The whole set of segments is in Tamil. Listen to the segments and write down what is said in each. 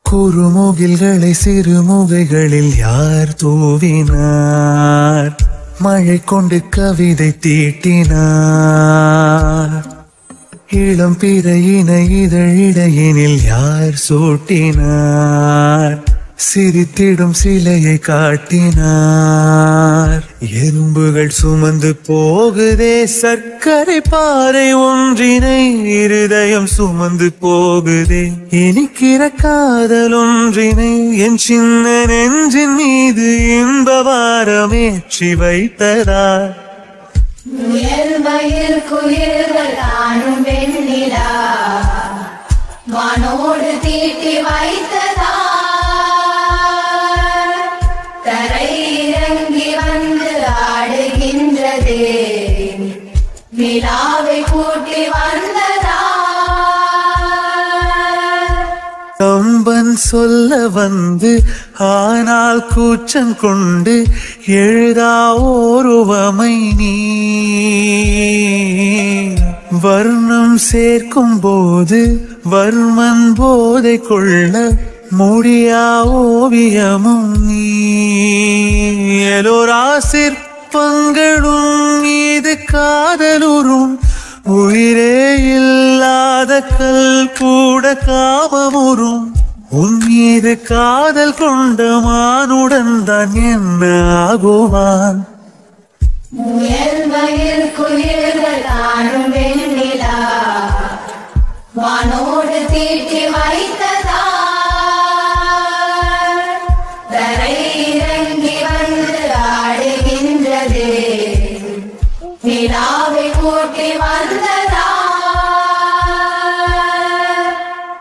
குறுமுகில்களை சிறுமுகைகளில் யார் தூவினார்? மழை கொண்டு கவிதை தீட்டினார். இளம் பிறையின இதழிடையினில் யார் சூட்டினார்? சிரித்திடும் சிலையை காட்டினார். எறும்புகள் சுமந்து போகுதே சர்க்கரை பாறை ஒன்றினை, இருதயம் சுமந்து போகுதே இனிக்கிற காதல் ஒன்றினை. என் சின்ன நெஞ்சின் மீது இன்ப வாரமேற்றி வைத்ததார். முயல்மயில் குயில்கள் தானும் வெண்ணிலா வானோடு தீட்டி வைத்ததா. தரை இறங்கி வந்து ஆடுகின்றதே நிலாவை கூட்டி வந்ததா. கம்பன் சொல்ல வந்து ஆனால் கூச்சம் கொண்டு எழுதா ஓருவமை நீ. வர்ணம் சேர்க்கும் போது வர்மன் போதை கொள்ள முடியா ஓவியமும் நீ. எலோரா சிற்பங்களும் மீது காதலுறும் உயிரே இல்லாத கல் கூட காமமுறும். உன் மீது காதல் கொண்ட மானுடன் தான் என்ன ஆகுவான்? முயல்மயில் குயில்கள் தானும் வெண்ணிலா வானோடு தீட்டி வைத்ததா. தரை இறங்கி வந்து ஆடுகின்றதே நிலாவை கூட்டி வந்ததா.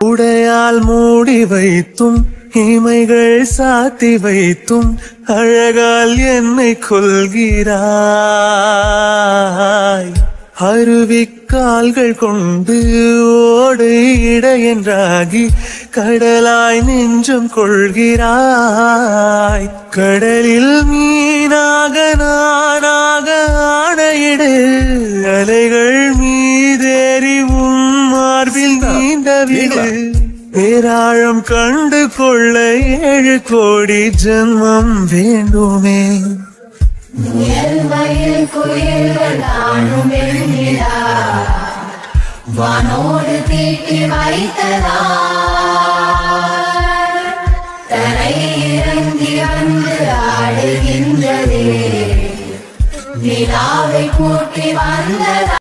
உடையால் மூடி வைத்தும் இமைகள் சாத்தி வைத்தும் அழகால் என்னை கொள்கிறாய். அருவிக்கால்கள் கொண்டு ஓடு இடையென்றாகி கடலாய் நெஞ்சம் கொள்கிறாய். கடலில் மீனாக நானாக ஆணையிடு அலைகள் மீதேறி உன் மார்பில் நீண்டவிடு. பேராழம் கண்டு கொள்ள 7 கோடி ஜென்மம் வேண்டுமே. முயல்மயில் குயில்கள் தானும் வெண்ணிலா வானோடு தீட்டி வைத்ததா. தரை இறங்கி வந்து ஆடுகின்றதே நிலாவை கூட்டி வந்ததா.